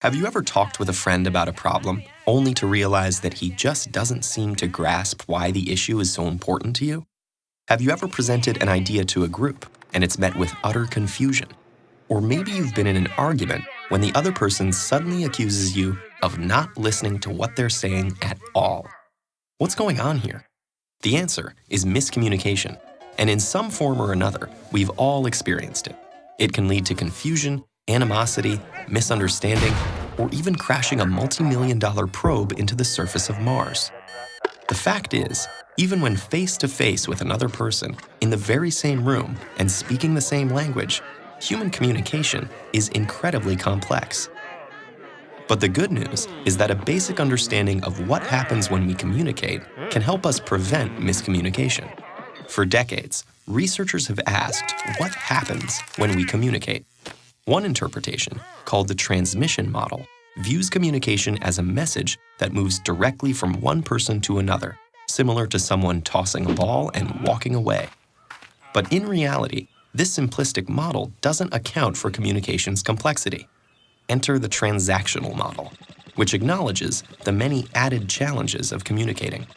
Have you ever talked with a friend about a problem, only to realize that he just doesn't seem to grasp why the issue is so important to you? Have you ever presented an idea to a group, and it's met with utter confusion? Or maybe you've been in an argument when the other person suddenly accuses you of not listening to what they're saying at all. What's going on here? The answer is miscommunication, and in some form or another, we've all experienced it. It can lead to confusion, animosity, misunderstanding, or even crashing a multi-million-dollar probe into the surface of Mars. The fact is, even when face-to-face with another person, in the very same room and speaking the same language, human communication is incredibly complex. But the good news is that a basic understanding of what happens when we communicate can help us prevent miscommunication. For decades, researchers have asked what happens when we communicate. One interpretation, called the transmission model, views communication as a message that moves directly from one person to another, similar to someone tossing a ball and walking away. But in reality, this simplistic model doesn't account for communication's complexity. Enter the transactional model, which acknowledges the many added challenges of communicating.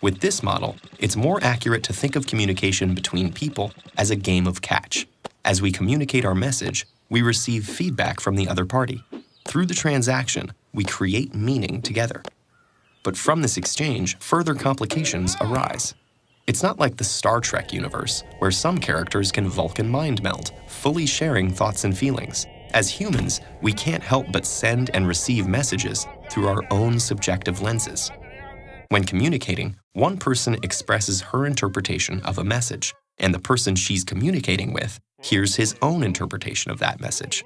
With this model, it's more accurate to think of communication between people as a game of catch. As we communicate our message, we receive feedback from the other party. Through the transaction, we create meaning together. But from this exchange, further complications arise. It's not like the Star Trek universe, where some characters can Vulcan mind meld, fully sharing thoughts and feelings. As humans, we can't help but send and receive messages through our own subjective lenses. When communicating, one person expresses her interpretation of a message, and the person she's communicating with hears his own interpretation of that message.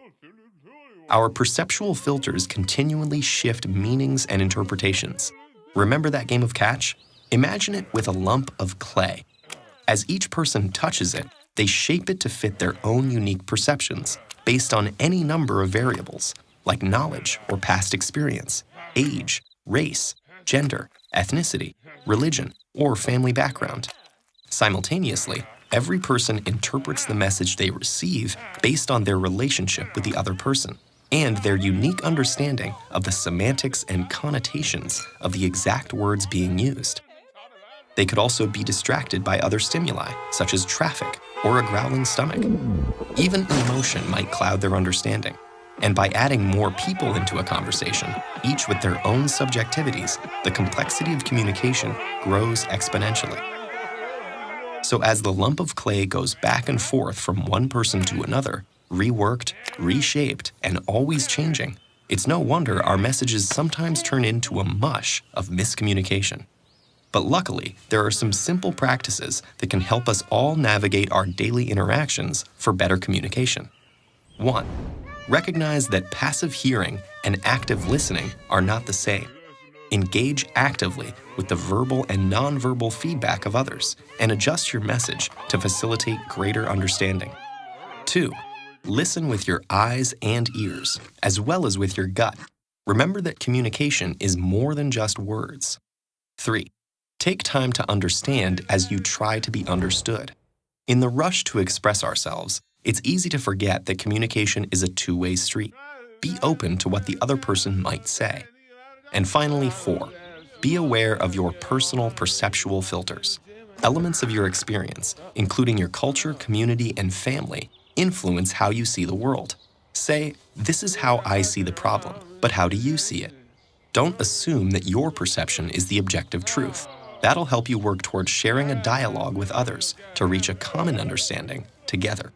Our perceptual filters continually shift meanings and interpretations. Remember that game of catch? Imagine it with a lump of clay. As each person touches it, they shape it to fit their own unique perceptions based on any number of variables, like knowledge or past experience, age, race, gender, ethnicity, religion, or family background. Simultaneously, every person interprets the message they receive based on their relationship with the other person and their unique understanding of the semantics and connotations of the exact words being used. They could also be distracted by other stimuli, such as traffic or a growling stomach. Even emotion might cloud their understanding. And by adding more people into a conversation, each with their own subjectivities, the complexity of communication grows exponentially. So as the lump of clay goes back and forth from one person to another, reworked, reshaped, and always changing, it's no wonder our messages sometimes turn into a mush of miscommunication. But luckily, there are some simple practices that can help us all navigate our daily interactions for better communication. 1. Recognize that passive hearing and active listening are not the same. Engage actively with the verbal and nonverbal feedback of others and adjust your message to facilitate greater understanding. 2. Listen with your eyes and ears, as well as with your gut. Remember that communication is more than just words. 3. Take time to understand as you try to be understood. In the rush to express ourselves, it's easy to forget that communication is a two-way street. Be open to what the other person might say. And finally, 4. Be aware of your personal perceptual filters. Elements of your experience, including your culture, community, and family, influence how you see the world. Say, "This is how I see the problem, but how do you see it?" Don't assume that your perception is the objective truth. That'll help you work towards sharing a dialogue with others to reach a common understanding together.